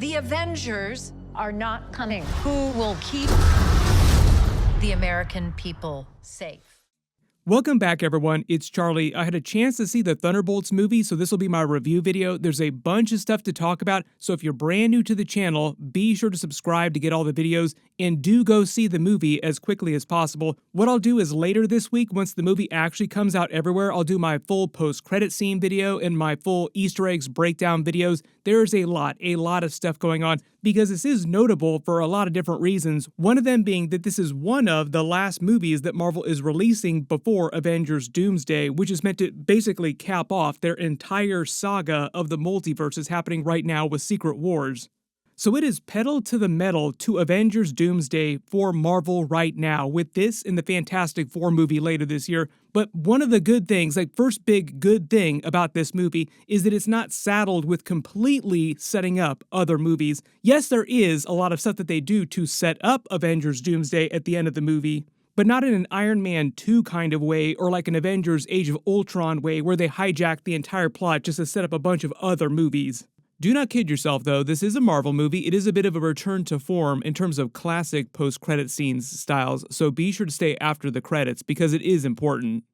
The Avengers are not coming. Who will keep the American people safe? Welcome back, everyone. It's Charlie. I had a chance to see the Thunderbolts movie, so this will be my review video. There's a bunch of stuff to talk about, so if you're brand new to the channel, be sure to subscribe to get all the videos, and do go see the movie as quickly as possible. What I'll do is later this week, once the movie actually comes out everywhere, I'll do my full post-credit scene video and my full Easter eggs breakdown videos. There's a lot of stuff going on, because this is notable for a lot of different reasons, one of them being that this is one of the last movies that Marvel is releasing before Avengers Doomsday, which is meant to basically cap off their entire saga of the multiverses happening right now with Secret Wars. So it is pedal to the metal to Avengers Doomsday for Marvel right now, with this and the Fantastic Four movie later this year. But one of the good things, first big good thing about this movie, is that it's not saddled with completely setting up other movies. Yes, there is a lot of stuff that they do to set up Avengers Doomsday at the end of the movie, but not in an Iron Man 2 kind of way, or like an Avengers Age of Ultron way, where they hijack the entire plot just to set up a bunch of other movies. Do not kid yourself, though. This is a Marvel movie. It is a bit of a return to form in terms of classic post-credit scenes styles, so be sure to stay after the credits, because it is important.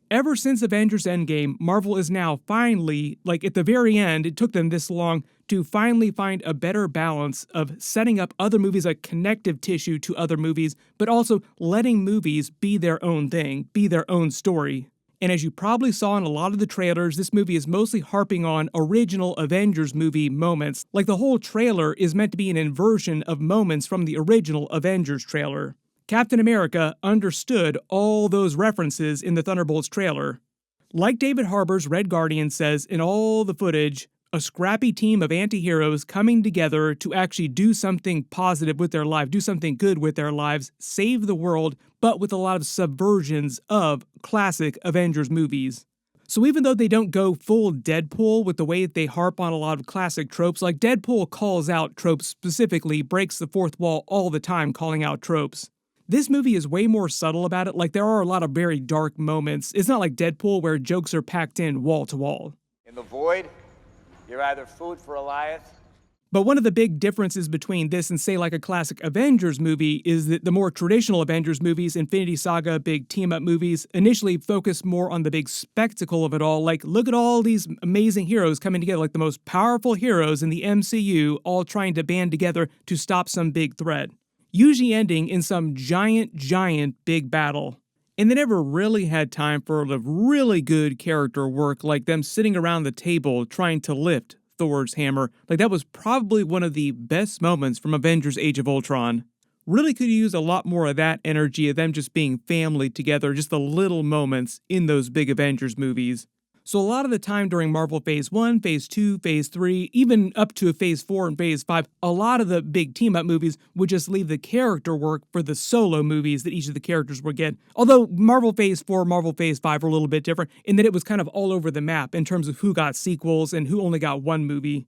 Ever since Avengers Endgame, Marvel is now finally, at the very end, it took them this long to finally find a better balance of setting up other movies like connective tissue to other movies, but also letting movies be their own thing, be their own story. And as you probably saw in a lot of the trailers, this movie is mostly harping on original Avengers movie moments. Like, the whole trailer is meant to be an inversion of moments from the original Avengers trailer. Captain America understood all those references in the Thunderbolts trailer. Like David Harbour's Red Guardian says in all the footage, a scrappy team of anti-heroes coming together to actually do something positive with their life, do something good with their lives, save the world, but with a lot of subversions of classic Avengers movies. So even though they don't go full Deadpool with the way that they harp on a lot of classic tropes, like Deadpool calls out tropes specifically, breaks the fourth wall all the time calling out tropes. This movie is way more subtle about it. There are a lot of very dark moments. It's not like Deadpool where jokes are packed in wall to wall. In the void, you're either food for Goliath. But one of the big differences between this and, say, like a classic Avengers movie is that the more traditional Avengers movies, Infinity Saga, big team-up movies, initially focus more on the big spectacle of it all. Look at all these amazing heroes coming together, the most powerful heroes in the MCU, all trying to band together to stop some big threat. Usually ending in some giant big battle. And they never really had time for the really good character work, like them sitting around the table trying to lift Thor's hammer. That was probably one of the best moments from Avengers Age of Ultron. Really could use a lot more of that energy of them just being family together, just the little moments in those big Avengers movies. So a lot of the time during Marvel Phase 1, Phase 2, Phase 3, even up to Phase 4 and Phase 5, a lot of the big team-up movies would just leave the character work for the solo movies that each of the characters would get. Although Marvel Phase 4, Marvel Phase 5 were a little bit different in that it was kind of all over the map in terms of who got sequels and who only got one movie.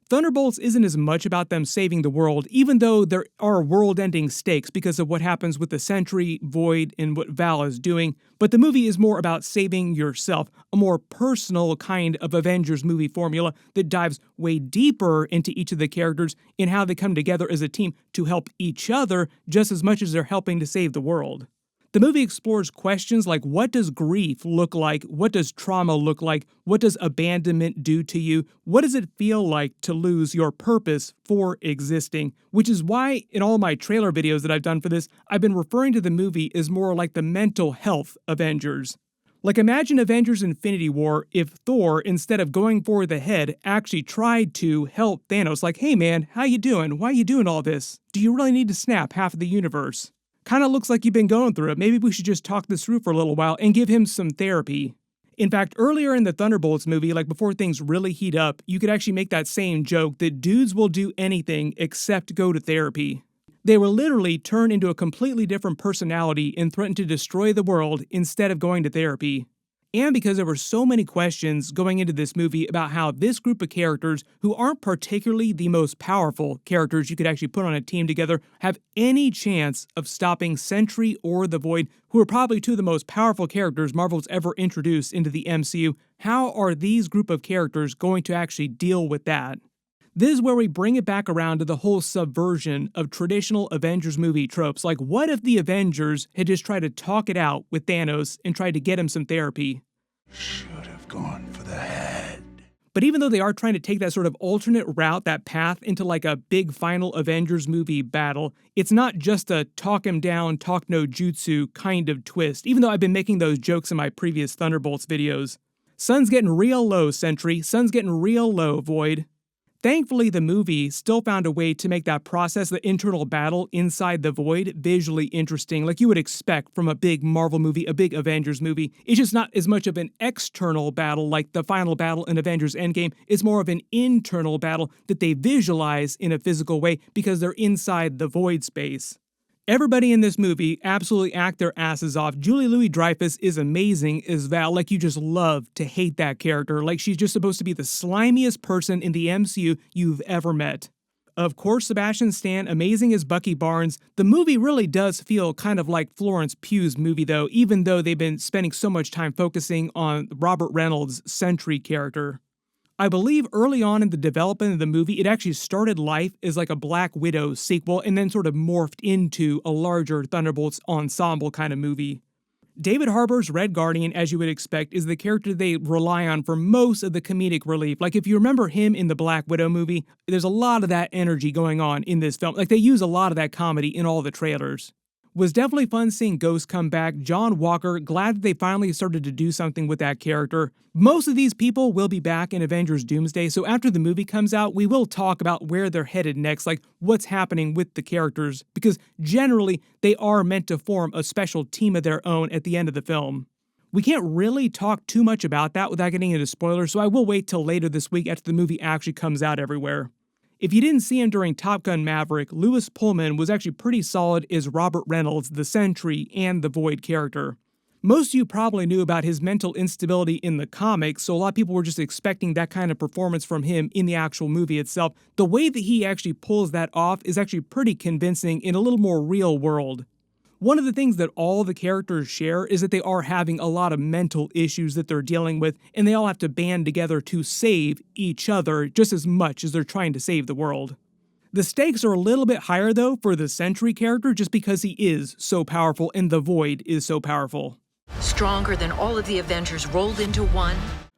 Thunderbolts isn't as much about them saving the world, even though there are world-ending stakes because of what happens with the Sentry, Void, and what Val is doing, but the movie is more about saving yourself, a more personal kind of Avengers movie formula that dives way deeper into each of the characters and how they come together as a team to help each other just as much as they're helping to save the world. The movie explores questions like, what does grief look like? What does trauma look like? What does abandonment do to you? What does it feel like to lose your purpose for existing? Which is why in all my trailer videos that I've done for this, I've been referring to the movie as more like the mental health Avengers. Imagine Avengers Infinity War if Thor, instead of going for the head, actually tried to help Thanos. Hey man, how you doing? Why you doing all this? Do you really need to snap half of the universe? Kinda looks like you've been going through it. Maybe we should just talk this through for a little while and give him some therapy. In fact, earlier in the Thunderbolts movie, before things really heat up, you could actually make that same joke that dudes will do anything except go to therapy. They will literally turn into a completely different personality and threaten to destroy the world instead of going to therapy. And because there were so many questions going into this movie about how this group of characters, who aren't particularly the most powerful characters you could actually put on a team together, have any chance of stopping Sentry or the Void, who are probably two of the most powerful characters Marvel's ever introduced into the MCU. How are these group of characters going to actually deal with that? This is where we bring it back around to the whole subversion of traditional Avengers movie tropes. Like, what if the Avengers had just tried to talk it out with Thanos and tried to get him some therapy? Should have gone for the head. But even though they are trying to take that sort of alternate route, that path into like a big final Avengers movie battle, it's not just a talk him down, talk no jutsu kind of twist, even though I've been making those jokes in my previous Thunderbolts videos. Sun's getting real low, Sentry. Sun's getting real low, Void. Thankfully, the movie still found a way to make that process, the internal battle inside the Void, visually interesting, like you would expect from a big Marvel movie, a big Avengers movie. It's just not as much of an external battle like the final battle in Avengers Endgame. It's more of an internal battle that they visualize in a physical way because they're inside the Void space. Everybody in this movie absolutely act their asses off. Julie Louis-Dreyfus is amazing as Val. Like, you just love to hate that character. Like, she's just supposed to be the slimiest person in the MCU you've ever met. Of course, Sebastian Stan, amazing as Bucky Barnes. The movie really does feel kind of like Florence Pugh's movie, though, even though they've been spending so much time focusing on Robert Reynolds' Sentry character. I believe early on in the development of the movie, it actually started life as like a Black Widow sequel and then sort of morphed into a larger Thunderbolts ensemble kind of movie. David Harbour's Red Guardian, as you would expect, is the character they rely on for most of the comedic relief. Like, if you remember him in the Black Widow movie, there's a lot of that energy going on in this film. Like, they use a lot of that comedy in all the trailers. Was definitely fun seeing Ghost come back. John Walker, glad that they finally started to do something with that character. Most of these people will be back in Avengers Doomsday, so after the movie comes out, we will talk about where they're headed next, like what's happening with the characters, because generally they are meant to form a special team of their own at the end of the film. We can't really talk too much about that without getting into spoilers, so I will wait till later this week after the movie actually comes out everywhere. If you didn't see him during Top Gun Maverick, Lewis Pullman was actually pretty solid as Robert Reynolds, the Sentry, and the Void character. Most of you probably knew about his mental instability in the comics, so a lot of people were just expecting that kind of performance from him in the actual movie itself. The way that he actually pulls that off is actually pretty convincing in a little more real world. One of the things that all the characters share is that they are having a lot of mental issues that they're dealing with, and they all have to band together to save each other just as much as they're trying to save the world. The stakes are a little bit higher, though, for the Sentry character just because he is so powerful and the Void is so powerful. Stronger than all of the Avengers rolled into one.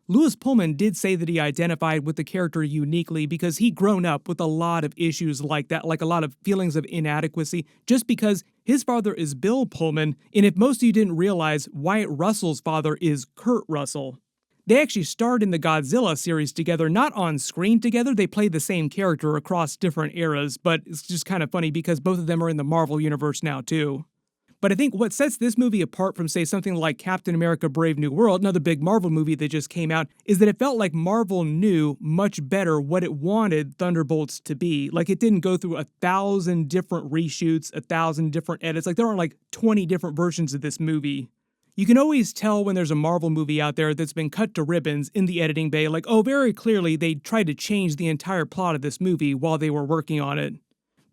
Lewis Pullman did say that he identified with the character uniquely because he'd grown up with a lot of issues like that, like a lot of feelings of inadequacy, just because his father is Bill Pullman, and if most of you didn't realize, Wyatt Russell's father is Kurt Russell. They actually starred in the Godzilla series together, not on screen together, they played the same character across different eras, but it's just kind of funny because both of them are in the Marvel universe now too. But I think what sets this movie apart from, say, something like Captain America Brave New World, another big Marvel movie that just came out, is that it felt like Marvel knew much better what it wanted Thunderbolts to be. Like, it didn't go through 1,000 different reshoots, 1,000 different edits. Like, there aren't like 20 different versions of this movie. You can always tell when there's a Marvel movie out there that's been cut to ribbons in the editing bay, like, oh, very clearly they tried to change the entire plot of this movie while they were working on it.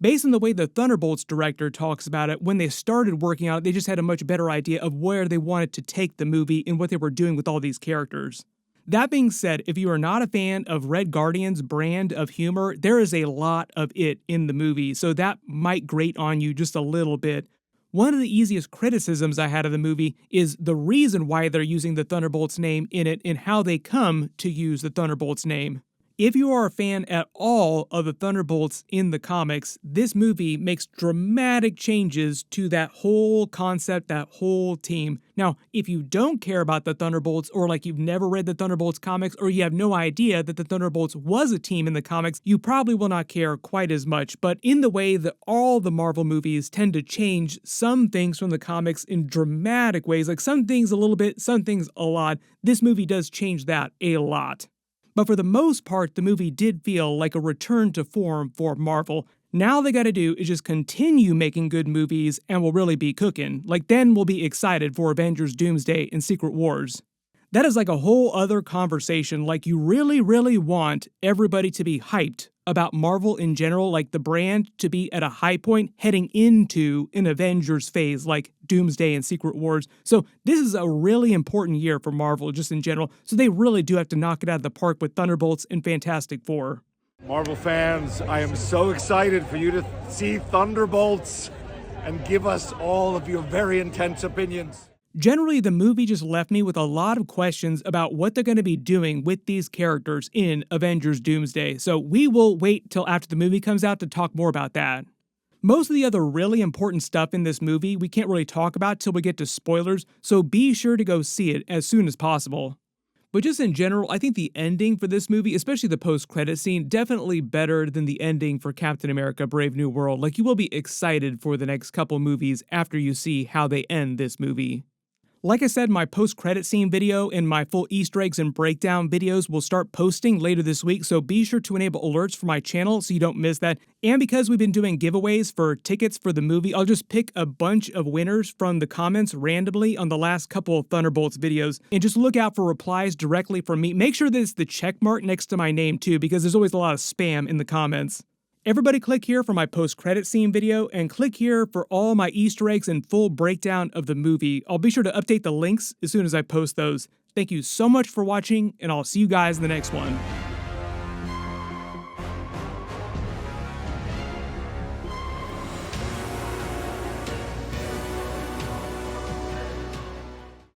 Based on the way the Thunderbolts director talks about it, when they started working on it, they just had a much better idea of where they wanted to take the movie and what they were doing with all these characters. That being said, if you are not a fan of Red Guardian's brand of humor, there is a lot of it in the movie, so that might grate on you just a little bit. One of the easiest criticisms I had of the movie is the reason why they're using the Thunderbolts name in it and how they come to use the Thunderbolts name. If you are a fan at all of the Thunderbolts in the comics, this movie makes dramatic changes to that whole concept, that whole team. Now, if you don't care about the Thunderbolts, or like you've never read the Thunderbolts comics, or you have no idea that the Thunderbolts was a team in the comics, you probably will not care quite as much. But in the way that all the Marvel movies tend to change some things from the comics in dramatic ways, like some things a little bit, some things a lot, this movie does change that a lot. But for the most part, the movie did feel like a return to form for Marvel. Now all they gotta do is just continue making good movies and we'll really be cooking. Like, then we'll be excited for Avengers Doomsday and Secret Wars. That is like a whole other conversation. Like, you really, really want everybody to be hyped about Marvel in general, like the brand to be at a high point heading into an Avengers phase like Doomsday and Secret Wars. So this is a really important year for Marvel just in general. So they really do have to knock it out of the park with Thunderbolts and Fantastic Four. Marvel fans, I am so excited for you to see Thunderbolts and give us all of your very intense opinions. Generally, the movie just left me with a lot of questions about what they're going to be doing with these characters in Avengers Doomsday, so we will wait till after the movie comes out to talk more about that. Most of the other really important stuff in this movie we can't really talk about till we get to spoilers, so be sure to go see it as soon as possible. But just in general, I think the ending for this movie, especially the post-credit scene, definitely better than the ending for Captain America Brave New World. Like, you will be excited for the next couple movies after you see how they end this movie. Like I said, my post-credit scene video and my full Easter eggs and breakdown videos will start posting later this week, so be sure to enable alerts for my channel so you don't miss that. And because we've been doing giveaways for tickets for the movie, I'll just pick a bunch of winners from the comments randomly on the last couple of Thunderbolts videos, and just look out for replies directly from me. Make sure that it's the check mark next to my name too, because there's always a lot of spam in the comments. Everybody click here for my post-credit scene video, and click here for all my Easter eggs and full breakdown of the movie. I'll be sure to update the links as soon as I post those. Thank you so much for watching, and I'll see you guys in the next one.